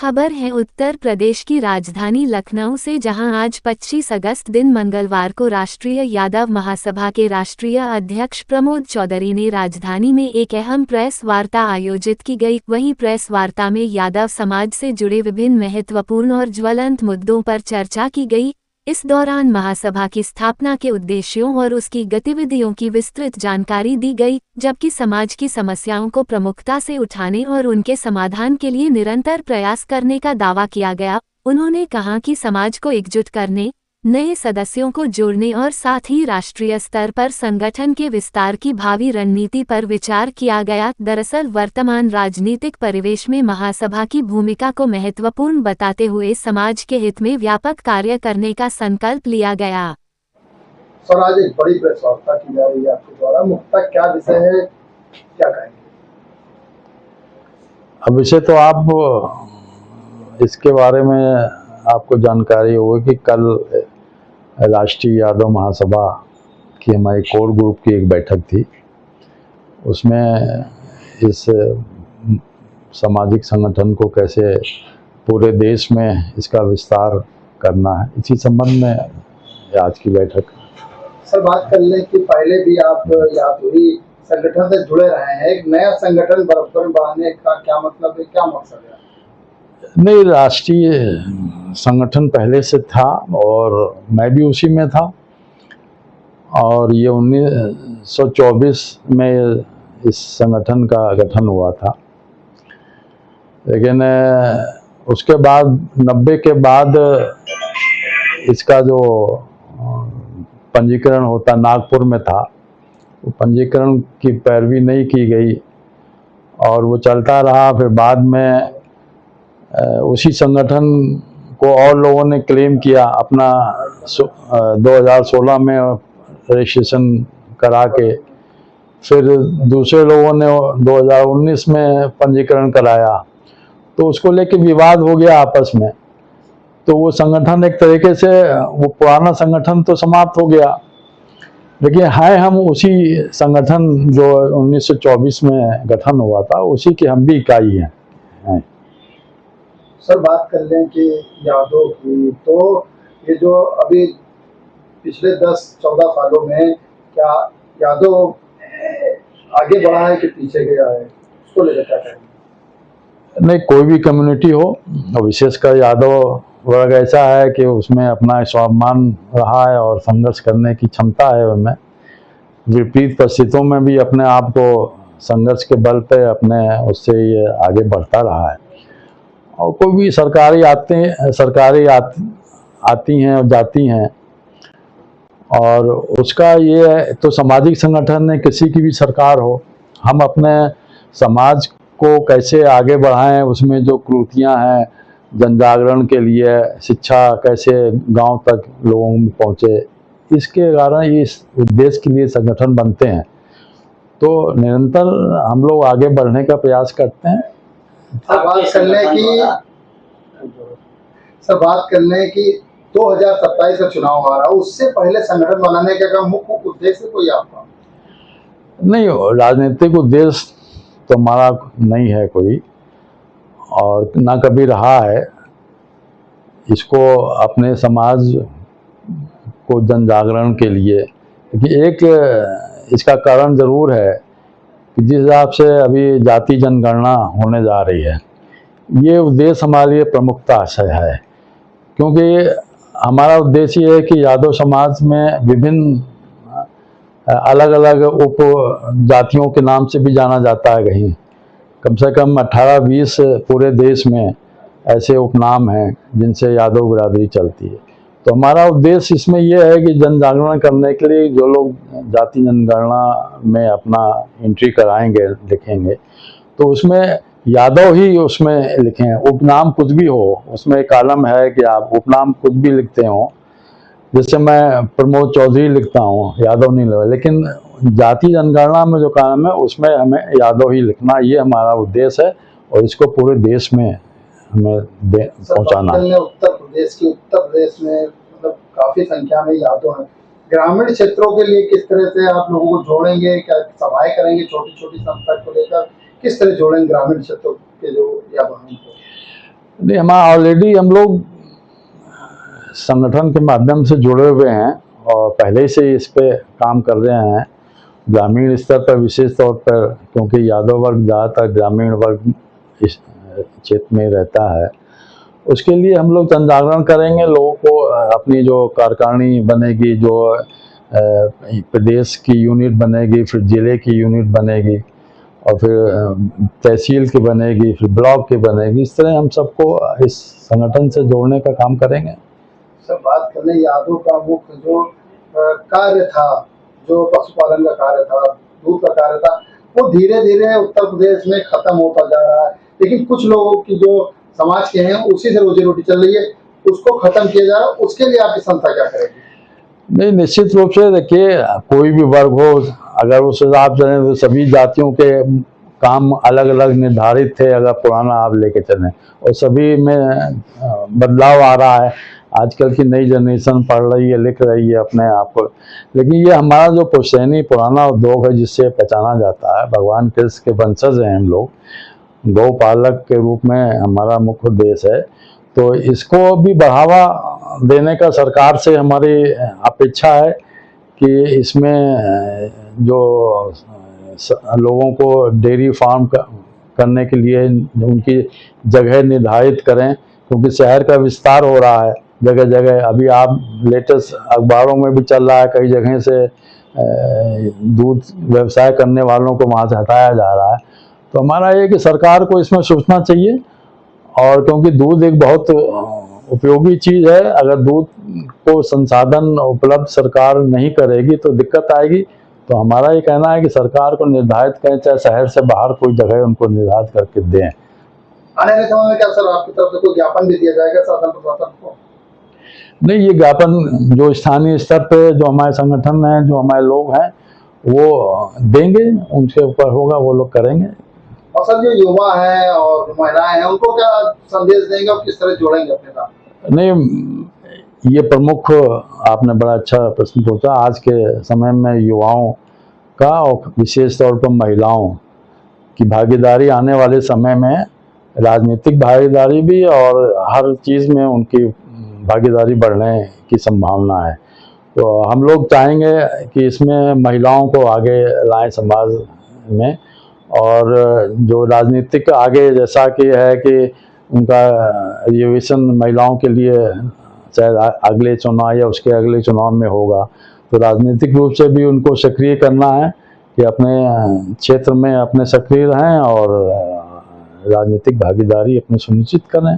खबर है उत्तर प्रदेश की राजधानी लखनऊ से, जहां आज 25 अगस्त दिन मंगलवार को राष्ट्रीय यादव महासभा के राष्ट्रीय अध्यक्ष प्रमोद चौधरी ने राजधानी में एक अहम प्रेस वार्ता आयोजित की गई। वहीं प्रेस वार्ता में यादव समाज से जुड़े विभिन्न महत्वपूर्ण और ज्वलंत मुद्दों पर चर्चा की गई। इस दौरान महासभा की स्थापना के उद्देश्यों और उसकी गतिविधियों की विस्तृत जानकारी दी गई, जबकि समाज की समस्याओं को प्रमुखता से उठाने और उनके समाधान के लिए निरंतर प्रयास करने का दावा किया गया। उन्होंने कहा कि समाज को एकजुट करने, नए सदस्यों को जोड़ने और साथ ही राष्ट्रीय स्तर पर संगठन के विस्तार की भावी रणनीति पर विचार किया गया। दरअसल वर्तमान राजनीतिक परिवेश में महासभा की भूमिका को महत्वपूर्ण बताते हुए समाज के हित में व्यापक कार्य करने का संकल्प लिया गया। सर, आज एक बड़ी प्रेस वार्ता की जा रही है आपके द्वारा, मुख्यतः क्या विषय है, क्या कहेंगे? अब विषय तो आप इसके बारे में आपको जानकारी होगी कि कल राष्ट्रीय यादव महासभा की हमारी कोर ग्रुप की एक बैठक थी। उसमें इस सामाजिक संगठन को कैसे पूरे देश में इसका विस्तार करना है, इसी संबंध में आज की बैठक। सर, बात कर लें कि पहले भी आप यादवी संगठन से जुड़े रहे हैं, एक नया संगठन बराबर बनाने का क्या मतलब है, क्या मकसद है? नहीं, राष्ट्रीय संगठन पहले से था और मैं भी उसी में था, और ये 1924 में इस संगठन का गठन हुआ था। लेकिन उसके बाद 90 के बाद इसका जो पंजीकरण होता नागपुर में था, वो पंजीकरण की पैरवी नहीं की गई और वो चलता रहा। फिर बाद में उसी संगठन को और लोगों ने क्लेम किया, अपना 2016 में रजिस्ट्रेशन करा के, फिर दूसरे लोगों ने 2019 में पंजीकरण कराया, तो उसको लेके विवाद हो गया आपस में। तो वो संगठन एक तरीके से, वो पुराना संगठन तो समाप्त हो गया, लेकिन है हम उसी संगठन जो 1924 में गठन हुआ था, उसी की हम भी इकाई हैं। सर, बात कर लें कि यादव की, तो ये जो अभी पिछले 10-14 सालों में क्या यादव आगे बढ़ा है कि पीछे गया है, उसको लेकर क्या कहेंगे? नहीं, कोई भी कम्युनिटी हो, विशेषकर यादव वर्ग ऐसा है कि उसमें अपना स्वाभिमान रहा है और संघर्ष करने की क्षमता है उनमें। विपरीत परिस्थितियों में भी अपने आप को संघर्ष के बल पे अपने उससे ये आगे बढ़ता रहा है। और कोई भी सरकारें आती हैं और जाती हैं, और उसका ये है, तो सामाजिक संगठन है, किसी की भी सरकार हो, हम अपने समाज को कैसे आगे बढ़ाएं, उसमें जो कृतियां हैं जन जागरण के लिए, शिक्षा कैसे गांव तक लोगों में पहुंचे, इसके कारण इस उद्देश्य के लिए संगठन बनते हैं। तो निरंतर हम लोग आगे बढ़ने का प्रयास करते हैं। बात कर लें कि 2027 का चुनाव आ रहा है, उससे पहले संगठन बनाने का मुख्य उद्देश्य कोई आपका? नहीं, राजनीतिक उद्देश्य तो हमारा नहीं है कोई, और ना कभी रहा है। इसको अपने समाज को जन जागरण के लिए, क्योंकि एक इसका कारण ज़रूर है कि जिस हिसाब से अभी जाति जनगणना होने जा रही है, ये उद्देश्य हमारे लिए प्रमुखता से है, क्योंकि हमारा उद्देश्य ये है कि यादव समाज में विभिन्न अलग अलग उप जातियों के नाम से भी जाना जाता है। कहीं कम से कम 18-20 पूरे देश में ऐसे उपनाम हैं जिनसे यादव बिरादरी चलती है। तो हमारा उद्देश्य इसमें यह है कि जन जागरण करने के लिए जो लोग जाति जनगणना में अपना एंट्री कराएंगे, लिखेंगे, तो उसमें यादव ही उसमें लिखें। उपनाम कुछ भी हो, उसमें एक कॉलम है कि आप उपनाम कुछ भी लिखते हो, जैसे मैं प्रमोद चौधरी लिखता हूँ, यादव नहीं लिखा, लेकिन जाति जनगणना में जो कॉलम है उसमें हमें यादव ही लिखना, ये हमारा उद्देश्य है, और इसको पूरे देश में हमें पहुँचाना है। उत्तर प्रदेश में मतलब काफी संख्या में यादव हैं। ग्रामीण क्षेत्रों के लिए किस तरह से आप लोगों को जोड़ेंगे, क्या सभाएं करेंगे, छोटी छोटी संस्था को लेकर किस तरह जोड़ेंगे ग्रामीण क्षेत्रों के जो यादव हैं? नहीं, हमारा ऑलरेडी हम लोग संगठन के माध्यम से जुड़े हुए हैं और पहले से इस पे काम कर रहे हैं। ग्रामीण स्तर पर विशेष तौर पर, क्योंकि यादव वर्ग ज़्यादातर ग्रामीण वर्ग इस क्षेत्र में रहता है, उसके लिए हम लोग जन जागरण करेंगे। लोगों को अपनी जो कार्यकारिणी बनेगी, जो प्रदेश की यूनिट बनेगी, फिर जिले की यूनिट बनेगी और फिर तहसील की बनेगी, फिर ब्लॉक की बनेगी, इस तरह हम सबको इस संगठन से जोड़ने का काम करेंगे। सब बात कर लें यादव का मुख्य जो कार्य था, जो पशुपालन का कार्य था, दूध का कार्य था, वो धीरे धीरे उत्तर प्रदेश में खत्म होता जा रहा है। लेकिन कुछ लोगों की जो समाज के हैं उसी से रोजी रोटी चल रही है, उसको खत्म किया जा रहा है। उसके लिए आपकी संस्था क्या करेगी? नहीं, निश्चित रूप से देखिए, कोई भी वर्ग हो, अगर उस हिसाब से तो सभी जातियों के काम अलग अलग निर्धारित थे। अगर पुराना आप लेके चलें, और सभी में बदलाव आ रहा है। आजकल की नई जनरेशन पढ़ रही है, लिख रही है अपने आप को, लेकिन ये हमारा जो पुश्तैनी पुराना उद्योग है जिससे पहचाना जाता है, भगवान कृष्ण के वंशज हैं हम लोग, गौ पालक के रूप में हमारा मुख्य उद्देश्य है। तो इसको भी बढ़ावा देने का सरकार से हमारी अपेक्षा है कि इसमें जो लोगों को डेयरी फार्म करने के लिए उनकी जगह निर्धारित करें, क्योंकि शहर का विस्तार हो रहा है जगह जगह। अभी आप लेटेस्ट अखबारों में भी चल रहा है, कई जगह से दूध व्यवसाय करने वालों को वहाँ से हटाया जा रहा है। तो हमारा ये कि सरकार को इसमें सोचना चाहिए, और क्योंकि दूध एक बहुत उपयोगी चीज़ है। अगर दूध को संसाधन उपलब्ध सरकार नहीं करेगी तो दिक्कत आएगी। तो हमारा ये कहना है कि सरकार को निर्धारित करें, चाहे शहर से बाहर कोई जगह उनको निर्धारित करके दें। आने वाले समय में क्या सर आपकी तरफ से कोई ज्ञापन भी दिया जाएगा शासन प्रशासन को? नहीं, ये ज्ञापन जो स्थानीय स्तर पे जो हमारे संगठन हैं, जो हमारे लोग हैं, वो देंगे, उनके ऊपर होगा, वो लोग करेंगे। और सर जो युवा हैं और महिलाएं हैं, उनको क्या संदेश देंगे और किस तरह जोड़ेंगे अपने साथ? नहीं, ये प्रमुख, आपने बड़ा अच्छा प्रश्न पूछा। आज के समय में युवाओं का और विशेष तौर पर महिलाओं की भागीदारी आने वाले समय में, राजनीतिक भागीदारी भी और हर चीज़ में उनकी भागीदारी बढ़ने की संभावना है। तो हम लोग चाहेंगे कि इसमें महिलाओं को आगे लाएं समाज में, और जो राजनीतिक आगे जैसा कि है कि उनका रिजर्वेशन महिलाओं के लिए चाहे अगले चुनाव या उसके अगले चुनाव में होगा, तो राजनीतिक रूप से भी उनको सक्रिय करना है कि अपने क्षेत्र में अपने सक्रिय रहें और राजनीतिक भागीदारी अपनी सुनिश्चित करें।